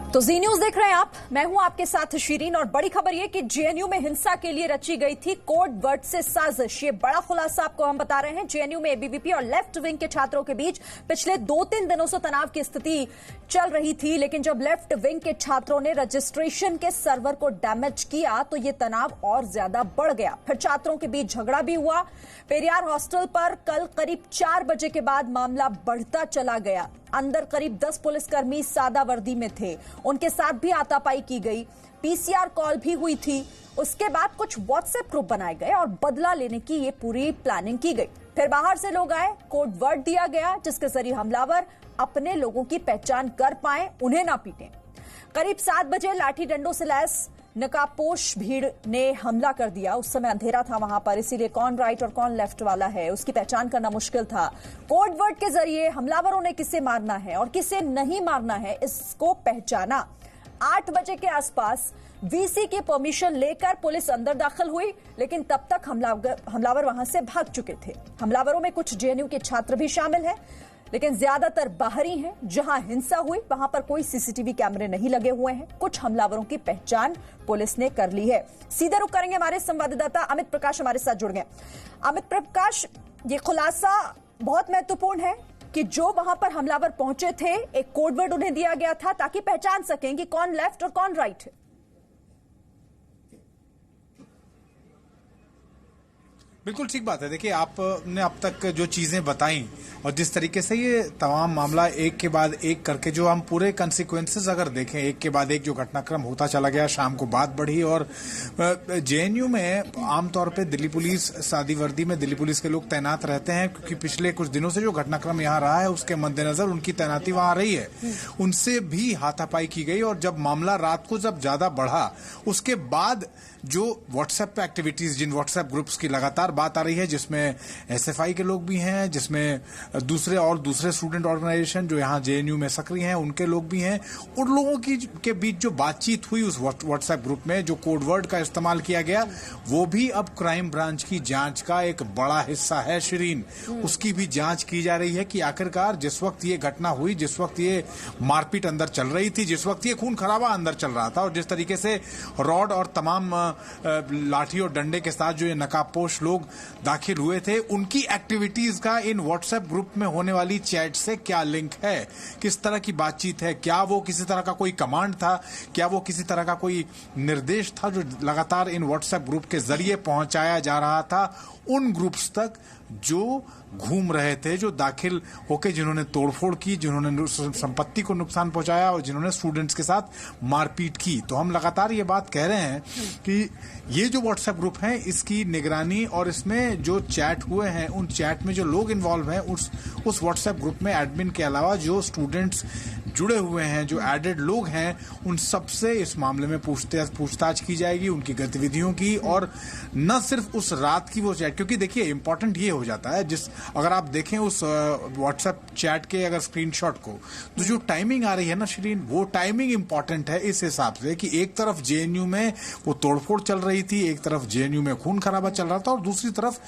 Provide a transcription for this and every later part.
तो जी न्यूज देख रहे हैं आप। मैं हूं आपके साथ शिरीन और बड़ी खबर यह कि जेएनयू में हिंसा के लिए रची गई थी कोड वर्ड से साजिश। ये बड़ा खुलासा आपको हम बता रहे हैं। जेएनयू में एबीवीपी और लेफ्ट विंग के छात्रों के बीच पिछले 2-3 दिनों से तनाव की स्थिति चल रही थी, लेकिन जब लेफ्ट विंग के छात्रों ने रजिस्ट्रेशन के सर्वर को डैमेज किया तो ये तनाव और ज्यादा बढ़ गया। फिर छात्रों के बीच झगड़ा भी हुआ। पेरियार हॉस्टल पर कल करीब 4 बजे के बाद मामला बढ़ता चला गया। अंदर करीब 10 पुलिसकर्मी सादा वर्दी में थे, उनके साथ भी हाथापाई की गई। पीसीआर कॉल भी हुई थी। उसके बाद कुछ व्हाट्सएप ग्रुप बनाए गए और बदला लेने की ये पूरी प्लानिंग की गई। फिर बाहर से लोग आए, कोड वर्ड दिया गया जिसके जरिए हमलावर अपने लोगों की पहचान कर पाए, उन्हें ना पीटें। करीब 7 बजे लाठी डंडों से लैस नकाबपोश भीड़ ने हमला कर दिया। उस समय अंधेरा था वहां पर, इसीलिए कौन राइट और कौन लेफ्ट वाला है उसकी पहचान करना मुश्किल था। कोड वर्ड के जरिए हमलावरों ने किसे मारना है और किसे नहीं मारना है इसको पहचाना। 8 बजे के आसपास वीसी की परमिशन लेकर पुलिस अंदर दाखिल हुई, लेकिन तब तक हमलावर वहां से भाग चुके थे। हमलावरों में कुछ जेएनयू के छात्र भी शामिल हैं, लेकिन ज्यादातर बाहरी हैं। जहां हिंसा हुई वहां पर कोई सीसीटीवी कैमरे नहीं लगे हुए हैं। कुछ हमलावरों की पहचान पुलिस ने कर ली है। सीधे रुख करेंगे, हमारे संवाददाता अमित प्रकाश हमारे साथ जुड़ गए। अमित प्रकाश, ये खुलासा बहुत महत्वपूर्ण है कि जो वहां पर हमलावर पहुंचे थे, एक कोडवर्ड उन्हें दिया गया था ताकि पहचान सकें कि कौन लेफ्ट और कौन राइट है। बिल्कुल ठीक बात है। देखिए, आपने अब तक जो चीजें बताई और जिस तरीके से ये तमाम मामला एक के बाद एक करके जो हम पूरे कंसिक्वेंसेस अगर देखें, एक के बाद एक जो घटनाक्रम होता चला गया, शाम को बात बढ़ी और जेएनयू में आमतौर पे दिल्ली पुलिस, सादी वर्दी में दिल्ली पुलिस के लोग तैनात रहते हैं, क्योंकि पिछले कुछ दिनों से जो घटनाक्रम यहाँ रहा है उसके मद्देनजर उनकी तैनाती वहां रही है। उनसे भी हाथापाई की गई और जब मामला रात को जब ज्यादा बढ़ा उसके बाद जो व्हाट्सएप पे एक्टिविटीज, जिन व्हाट्सएप ग्रुप्स की लगातार बात आ रही है, जिसमें एसएफआई के लोग भी हैं, जिसमें दूसरे स्टूडेंट ऑर्गेनाइजेशन जो यहाँ जेएनयू में सक्रिय हैं उनके लोग भी हैं, उन लोगों की के बीच जो बातचीत हुई उस व्हाट्सएप ग्रुप में, जो कोड वर्ड का इस्तेमाल किया गया, वो भी अब क्राइम ब्रांच की जांच का एक बड़ा हिस्सा है। शिरीन, उसकी भी जांच की जा रही है कि आखिरकार जिस वक्त ये घटना हुई, जिस वक्त ये मारपीट अंदर चल रही थी, जिस वक्त ये खून खराबा अंदर चल रहा था और जिस तरीके से रॉड और तमाम लाठी और डंडे के साथ जो ये नकाबपोश लोग दाखिल हुए थे, उनकी एक्टिविटीज का इन व्हाट्सएप ग्रुप में होने वाली चैट से क्या लिंक है, किस तरह की बातचीत है, क्या वो किसी तरह का कोई कमांड था, क्या वो किसी तरह का कोई निर्देश था जो लगातार इन व्हाट्सएप ग्रुप के जरिए पहुंचाया जा रहा था उन ग्रुप्स तक जो घूम रहे थे, जो दाखिल होके जिन्होंने तोड़फोड़ की, जिन्होंने संपत्ति को नुकसान पहुंचाया और जिन्होंने स्टूडेंट्स के साथ मारपीट की। तो हम लगातार ये बात कह रहे हैं कि ये जो व्हाट्सएप ग्रुप है इसकी निगरानी और इसमें जो चैट हुए हैं, उन चैट में जो लोग इन्वॉल्व हैं, उस व्हाट्सएप ग्रुप में एडमिन के अलावा जो स्टूडेंट्स जुड़े हुए हैं, जो एडेड लोग हैं, उन सबसे इस मामले में पूछताछ की जाएगी, उनकी गतिविधियों की, और न सिर्फ उस रात की वो चैट, क्योंकि देखिए इंपॉर्टेंट ये हो जाता है, अगर आप देखें उस व्हाट्सएप चैट के अगर स्क्रीनशॉट को, तो जो टाइमिंग आ रही है ना शिरीन, वो टाइमिंग इंपॉर्टेंट है इस हिसाब से कि एक तरफ जेएनयू में वो तोड़फोड़ चल रही थी, एक तरफ जेएनयू में खून खराबा चल रहा था और दूसरी तरफ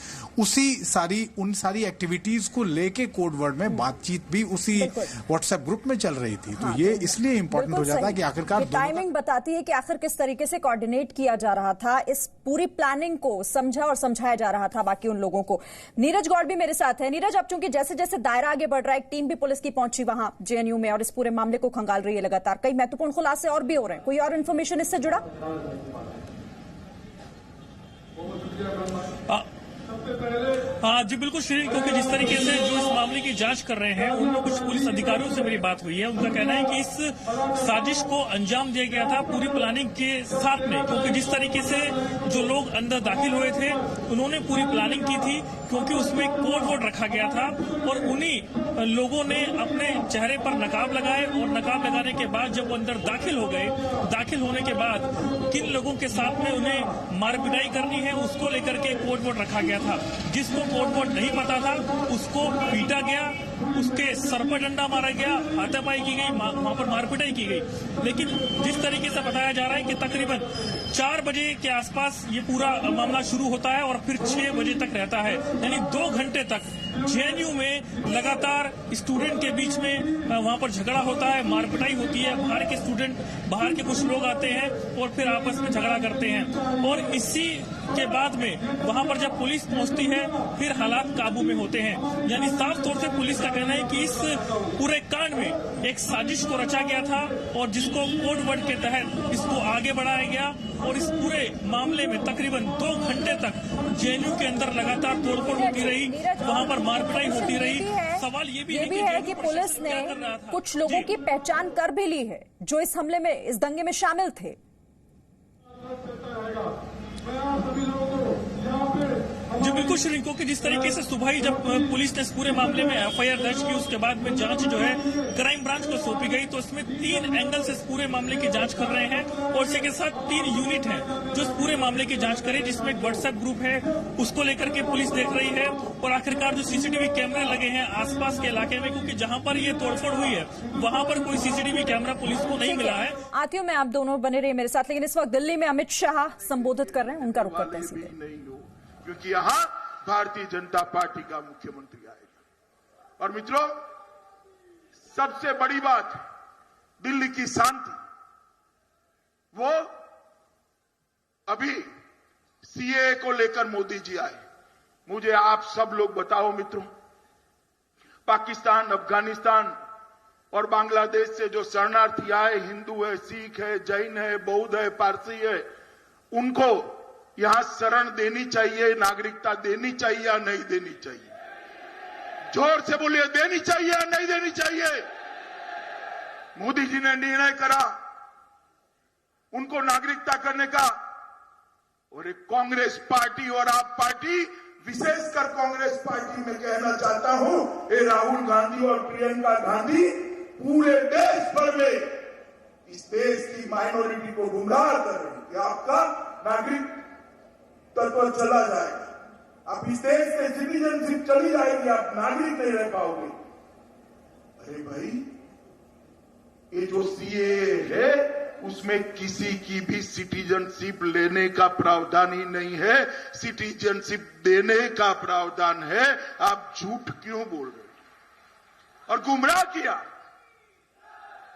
उन सारी एक्टिविटीज को लेके कोड वर्ड में बातचीत भी उसी व्हाट्सएप ग्रुप में चल रही थी। तो ये इसलिए इंपॉर्टेंट हो जाता है कि आखिरकार टाइमिंग बताती है कि आखिर किस तरीके से कोऑर्डिनेट किया जा रहा था, इस पूरी प्लानिंग को समझा और समझाया जा रहा था बाकी उन लोगों को। नीरज गौड़ भी मेरे साथ है। नीरज, अब चूंकि जैसे जैसे दायरा आगे बढ़ रहा है, एक टीम भी पुलिस की पहुंची वहां जेएनयू में और इस पूरे मामले को खंगाल रही है लगातार, कई महत्वपूर्ण खुलासे और भी हो रहे हैं, कोई और इन्फॉर्मेशन इससे जुड़ा? जी बिल्कुल श्री, क्योंकि जिस तरीके से जो इस मामले की जांच कर रहे हैं उनमें कुछ पुलिस अधिकारियों से मेरी बात हुई है। उनका कहना है कि इस साजिश को अंजाम दिया गया था पूरी प्लानिंग के साथ में, क्योंकि जिस तरीके से जो लोग अंदर दाखिल हुए थे उन्होंने पूरी प्लानिंग की थी, क्योंकि उसमें कोड वर्ड रखा गया था और उन्हीं लोगों ने अपने चेहरे पर नकाब लगाए और नकाब लगाने के बाद जब वो अंदर दाखिल हो गए, दाखिल होने के बाद किन लोगों के साथ में उन्हें मारपिटाई करनी है उसको लेकर के कोड वर्ड रखा गया था। जिसको कोड वर्ड नहीं पता था उसको पीटा गया, उसके सर पर डंडा मारा गया, हाथापाई की गई, वहां पर मारपिटाई की गई। लेकिन जिस तरीके से बताया जा रहा है कि तकरीबन 4 बजे के आसपास ये पूरा मामला शुरू होता है और फिर 6 बजे तक रहता है, यानी 2 घंटे तक जेएनयू में लगातार स्टूडेंट के बीच में वहां पर झगड़ा होता है, मारपिटाई होती है। बाहर के स्टूडेंट, बाहर के कुछ लोग आते हैं और फिर आपस में झगड़ा करते हैं, और इसी के बाद में वहां पर जब पुलिस पहुंचती है फिर हालात काबू में होते हैं। यानी साफ तौर से पुलिस का कहना है कि इस पूरे कांड में एक साजिश को रचा गया था और जिसको कोड वर्ड के तहत इसको आगे बढ़ाया गया, और इस पूरे मामले में तकरीबन 2 घंटे तक जेएनयू के अंदर लगातार तोड़फोड़ होती रही, वहां पर मारपिटाई होती रही। सवाल ये भी है कि पुलिस ने कुछ लोगों की पहचान कर भी ली है जो इस हमले में, इस दंगे में शामिल थे। जी बिल्कुल श्रीको कि जिस तरीके से सुबह ही जब पुलिस ने इस पूरे मामले में एफआईआर दर्ज की, उसके बाद में जांच जो है क्राइम ब्रांच को सौंपी गई, तो इसमें 3 एंगल से इस पूरे मामले की जांच कर रहे हैं, और इसी के साथ 3 यूनिट हैं जो इस पूरे मामले की जांच करें, जिसमें एक व्हाट्सएप ग्रुप है उसको लेकर के पुलिस देख रही है, और आखिरकार जो सीसीटीवी कैमरे लगे हैं आसपास के इलाके में, क्योंकि जहां पर ये तोड़फोड़ हुई है वहां पर कोई सीसीटीवी कैमरा पुलिस को नहीं मिला है। आती हूँ मैं, आप दोनों बने रहिए मेरे साथ, लेकिन इस वक्त दिल्ली में अमित शाह संबोधित कर रहे हैं, उनका रुख करते हैं सीधे। क्योंकि यहाँ भारतीय जनता पार्टी का मुख्यमंत्री आएगा। और मित्रों, सबसे बड़ी बात दिल्ली की शांति, वो अभी सीएए को लेकर मोदी जी आए। मुझे आप सब लोग बताओ मित्रों, पाकिस्तान, अफगानिस्तान और बांग्लादेश से जो शरणार्थी आए, हिंदू है, सिख है, जैन है, बौद्ध है, पारसी है, उनको यहां शरण देनी चाहिए, नागरिकता देनी चाहिए या नहीं देनी चाहिए? जोर से बोलिए, देनी चाहिए या नहीं देनी चाहिए? मोदी जी ने निर्णय करा उनको नागरिकता करने का, और एक कांग्रेस पार्टी और आप पार्टी, विशेषकर कांग्रेस पार्टी में कहना चाहता हूं, ये राहुल गांधी और प्रियंका गांधी पूरे देश भर में इस देश की माइनॉरिटी को गुमराह कर रही है कि आपका नागरिक तत्व चला जाएगा, आप इस देश से सिटीजनशिप चली जाएगी, आप नागरिक नहीं रह पाओगे। अरे भाई, ये जो सीएए है उसमें किसी की भी सिटीजनशिप लेने का प्रावधान ही नहीं है, सिटीजनशिप देने का प्रावधान है। आप झूठ क्यों बोल रहे हो? और गुमराह किया,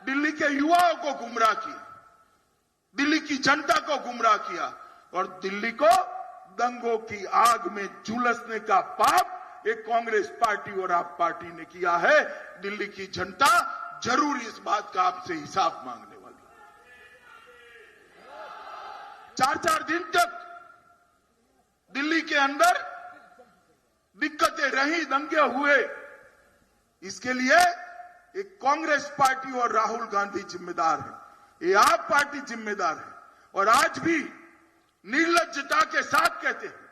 दिल्ली के युवाओं को गुमराह किया, दिल्ली की जनता को गुमराह किया, और दिल्ली को दंगों की आग में झुलसने का पाप एक कांग्रेस पार्टी और आप पार्टी ने किया है। दिल्ली की जनता जरूर इस बात का आपसे हिसाब मांगने वाली है। 4-4 दिन तक दिल्ली के अंदर दिक्कतें रही, दंगे हुए, इसके लिए एक कांग्रेस पार्टी और राहुल गांधी जिम्मेदार है, ये आप पार्टी जिम्मेदार है। और आज भी निर्लज्जता के साथ कहते हैं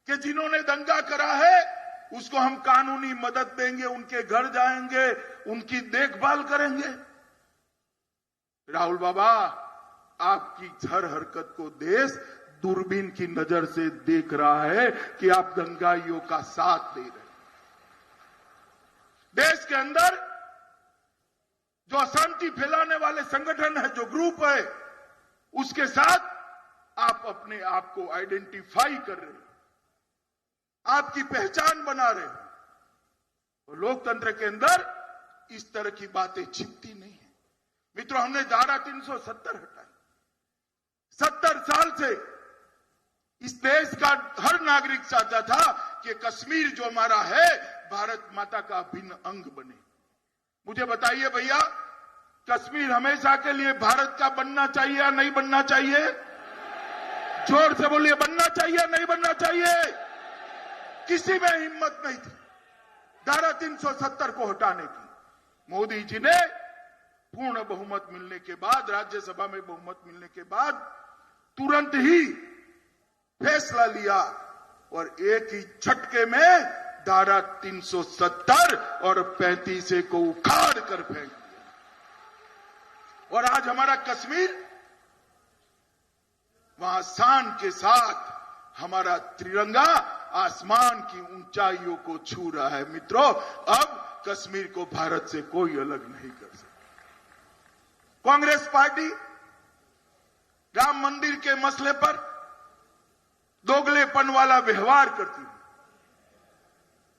कि जिन्होंने दंगा करा है उसको हम कानूनी मदद देंगे, उनके घर जाएंगे, उनकी देखभाल करेंगे। राहुल बाबा, आपकी हर हरकत को देश दूरबीन की नजर से देख रहा है कि आप दंगाइयों का साथ दे रहे हैं। देश के अंदर जो अशांति फैलाने वाले संगठन है, जो ग्रुप है, उसके साथ आप अपने आप को आइडेंटिफाई कर रहे हो, आपकी पहचान बना रहे हो। लोकतंत्र के अंदर इस तरह की बातें छिपती नहीं है। मित्रों, हमने धारा 370 हटाई। 70 साल से इस देश का हर नागरिक चाहता था कि कश्मीर जो हमारा है भारत माता का अभिन्न अंग बने। मुझे बताइए भैया, कश्मीर हमेशा के लिए भारत का बनना चाहिए या नहीं बनना चाहिए? जोर से बोलिए, बनना चाहिए या नहीं बनना चाहिए? किसी में हिम्मत नहीं थी धारा 370 को हटाने की। मोदी जी ने पूर्ण बहुमत मिलने के बाद, राज्यसभा में बहुमत मिलने के बाद तुरंत ही फैसला लिया और एक ही झटके में धारा 370 और 35 को उखाड़ कर फेंक दिया। और आज हमारा कश्मीर वहां शान के साथ हमारा तिरंगा आसमान की ऊंचाइयों को छू रहा है। मित्रों, अब कश्मीर को भारत से कोई अलग नहीं कर सकता। कांग्रेस पार्टी राम मंदिर के मसले पर दोगलेपन वाला व्यवहार करती है।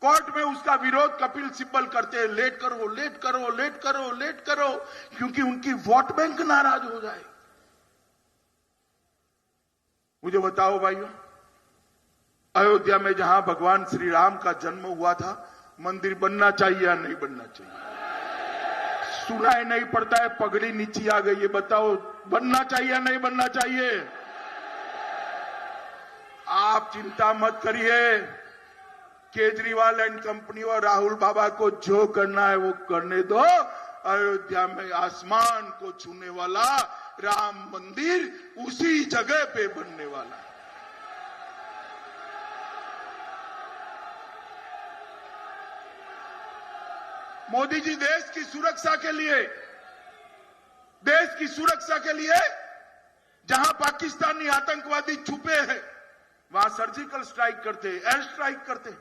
कोर्ट में उसका विरोध कपिल सिब्बल करते हैं, लेट करो लेट करो लेट करो लेट करो, क्योंकि उनकी वोट बैंक नाराज हो जाए। मुझे बताओ भाइयों, अयोध्या में जहां भगवान श्री राम का जन्म हुआ था, मंदिर बनना चाहिए या नहीं बनना चाहिए? सुनाई नहीं पड़ता है, पगड़ी नीचे आ गई है, बताओ बनना चाहिए या नहीं बनना चाहिए? आप चिंता मत करिए, केजरीवाल एंड कंपनी और राहुल बाबा को जो करना है वो करने दो। अयोध्या में आसमान को छूने वाला राम मंदिर उसी जगह पे बनने वाला है। मोदी जी देश की सुरक्षा के लिए जहां पाकिस्तानी आतंकवादी छुपे हैं वहां सर्जिकल स्ट्राइक करते, एयर स्ट्राइक करते।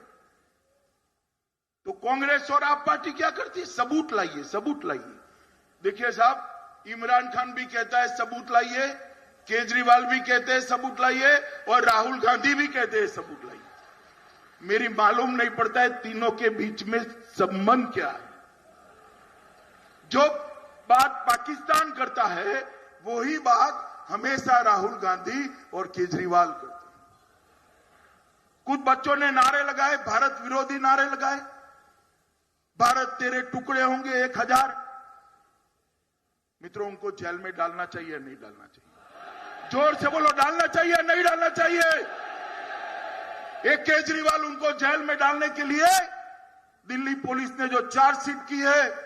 तो कांग्रेस और आप पार्टी क्या करती है? सबूत लाइए, सबूत लाइए। देखिए साहब, इमरान खान भी कहता है सबूत लाइए, केजरीवाल भी कहते हैं सबूत लाइए, और राहुल गांधी भी कहते हैं सबूत लाइए। मेरी मालूम नहीं पड़ता है तीनों के बीच में संबंध क्या है। जो बात पाकिस्तान करता है वही बात हमेशा राहुल गांधी और केजरीवाल करते हैं। कुछ बच्चों ने नारे लगाए, भारत विरोधी नारे लगाए, भारत तेरे टुकड़े होंगे 1000। मित्रों, उनको जेल में डालना चाहिए या नहीं डालना चाहिए? जोर से बोलो, डालना चाहिए या नहीं डालना चाहिए? एक केजरीवाल, उनको जेल में डालने के लिए दिल्ली पुलिस ने जो चार्जशीट की है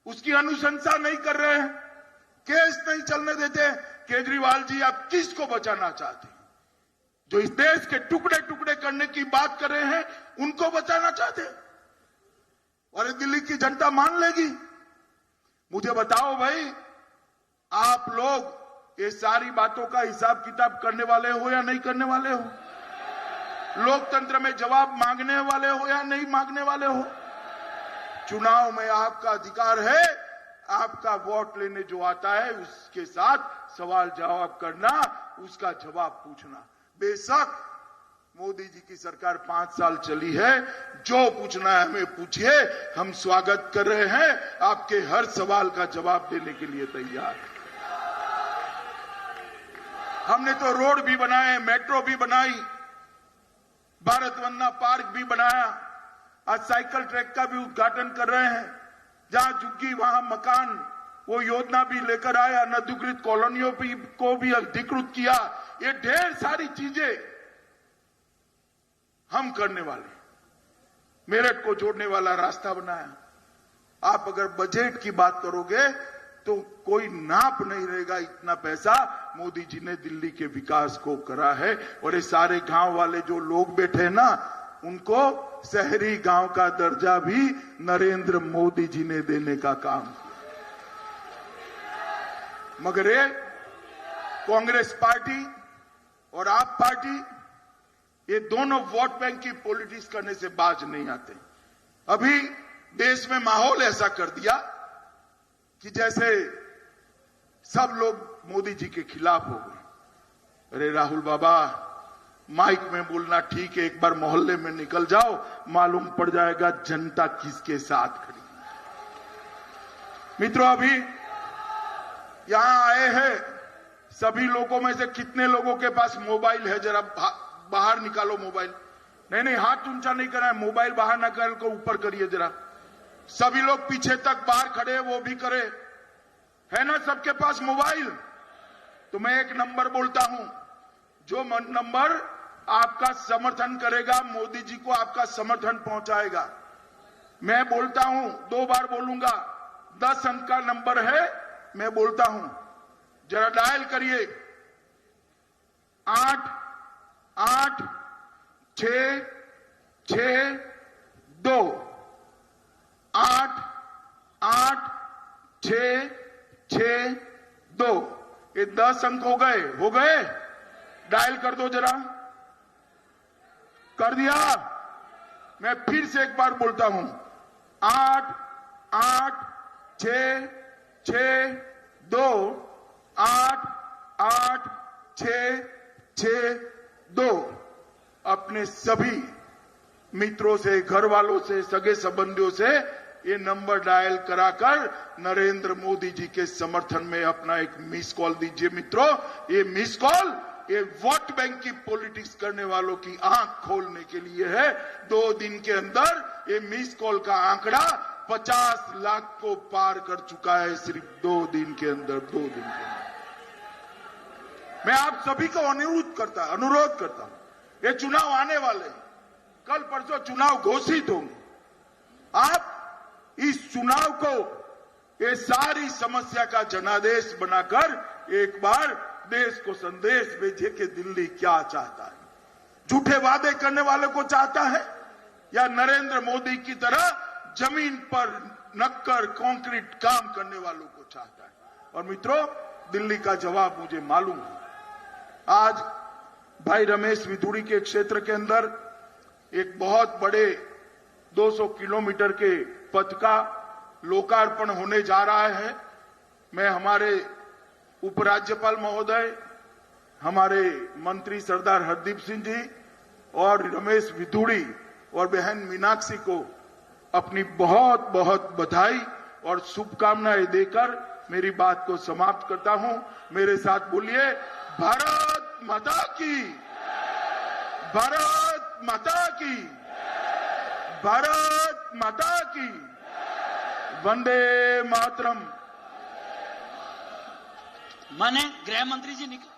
उसकी अनुशंसा नहीं कर रहे हैं, केस नहीं चलने देते। केजरीवाल जी, आप किसको बचाना चाहते हैं? जो इस देश के टुकड़े टुकड़े करने की बात कर रहे हैं उनको बचाना चाहते हैं, और दिल्ली की जनता मान लेगी? मुझे बताओ भाई, आप लोग ये सारी बातों का हिसाब किताब करने वाले हो या नहीं करने वाले हो? लोकतंत्र में जवाब मांगने वाले हो या नहीं मांगने वाले हो? चुनाव में आपका अधिकार है, आपका वोट लेने जो आता है उसके साथ सवाल जवाब करना, उसका जवाब पूछना। बेशक मोदी जी की सरकार 5 साल चली है, जो पूछना है हमें पूछिए, हम स्वागत कर रहे हैं, आपके हर सवाल का जवाब देने के लिए तैयार हैं। हमने तो रोड भी बनाए, मेट्रो भी बनाई, भारत वंदना पार्क भी बनाया, आज साइकिल ट्रैक का भी उद्घाटन कर रहे हैं। जहां झुग्गी वहां मकान, वो योजना भी लेकर आया, अनधिकृत कॉलोनियों को भी अधिकृत किया। ये ढेर सारी चीजें हम करने वाले, मेरठ को जोड़ने वाला रास्ता बनाया। आप अगर बजट की बात करोगे तो कोई नाप नहीं रहेगा, इतना पैसा मोदी जी ने दिल्ली के विकास को करा है। और ये सारे गांव वाले जो लोग बैठे हैं ना, उनको शहरी गांव का दर्जा भी नरेंद्र मोदी जी ने देने का काम किया। मगर ये कांग्रेस पार्टी और आप पार्टी, ये दोनों वोट बैंक की पॉलिटिक्स करने से बाज नहीं आते। अभी देश में माहौल ऐसा कर दिया कि जैसे सब लोग मोदी जी के खिलाफ हो गए। अरे राहुल बाबा, माइक में बोलना ठीक है, एक बार मोहल्ले में निकल जाओ, मालूम पड़ जाएगा जनता किसके साथ खड़ी। मित्रों, अभी यहां आए हैं सभी लोगों में से कितने लोगों के पास मोबाइल है? जरा बाहर निकालो मोबाइल। नहीं, हाथ ऊंचा नहीं करना है, मोबाइल बाहर निकाल को ऊपर करिए जरा। सभी लोग पीछे तक बाहर खड़े हैं, वो भी करे। है ना सबके पास मोबाइल? तो मैं एक नंबर बोलता हूं, जो नंबर आपका समर्थन करेगा, मोदी जी को आपका समर्थन पहुंचाएगा। मैं बोलता हूं, 2 बार बोलूंगा, 10 अंक का नंबर है, मैं बोलता हूं, जरा डायल करिए। 8 8 6 6 2 8 8 6 6 2। ये 10 अंक हो गए? डायल कर दो जरा। कर दिया? मैं फिर से एक बार बोलता हूं, 8 8 6 6 2 8 8 6 6 2। अपने सभी मित्रों से, घर वालों से, सगे संबंधियों से ये नंबर डायल कराकर नरेंद्र मोदी जी के समर्थन में अपना एक मिस कॉल दीजिए। मित्रों, ये मिस कॉल ये वोट बैंक की पॉलिटिक्स करने वालों की आंख खोलने के लिए है। 2 दिन के अंदर ये मिस कॉल का आंकड़ा 50 लाख को पार कर चुका है, सिर्फ 2 दिन के अंदर। 2 दिन के अंदर मैं आप सभी को अनुरोध करता हूं, ये चुनाव आने वाले हैं, कल परसों चुनाव घोषित होंगे। आप इस चुनाव को ये सारी समस्या का जनादेश बनाकर एक बार देश को संदेश भेजिए कि दिल्ली क्या चाहता है। झूठे वादे करने वाले को चाहता है या नरेंद्र मोदी की तरह जमीन पर नक्कर कंक्रीट काम करने वालों को चाहता है। और मित्रों, दिल्ली का जवाब मुझे मालूम है। आज भाई रमेश विधुड़ी के क्षेत्र के अंदर एक बहुत बड़े 200 किलोमीटर के पथ का लोकार्पण होने जा रहा है। मैं हमारे उपराज्यपाल महोदय, हमारे मंत्री सरदार हरदीप सिंह जी और रमेश विधुड़ी और बहन मीनाक्षी को अपनी बहुत बहुत बधाई और शुभकामनाएं देकर मेरी बात को समाप्त करता हूं। मेरे साथ बोलिए, भारत माता की, भारत माता की, भारत माता की, वंदे मातरम। माने गृह मंत्री जी निकले।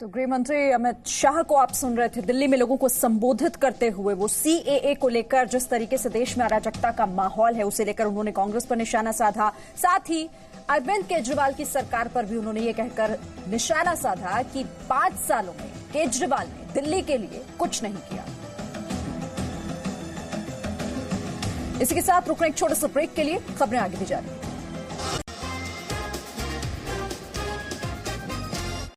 तो गृह मंत्री अमित शाह को आप सुन रहे थे दिल्ली में लोगों को संबोधित करते हुए। वो सीएए को लेकर जिस तरीके से देश में अराजकता का माहौल है उसे लेकर उन्होंने कांग्रेस पर निशाना साधा। साथ ही अरविंद केजरीवाल की सरकार पर भी उन्होंने ये कहकर निशाना साधा कि 5 सालों में केजरीवाल ने दिल्ली के लिए कुछ नहीं किया। इसी के साथ रुकने एक छोटे से ब्रेक के लिए खबरें आगे भी जारी।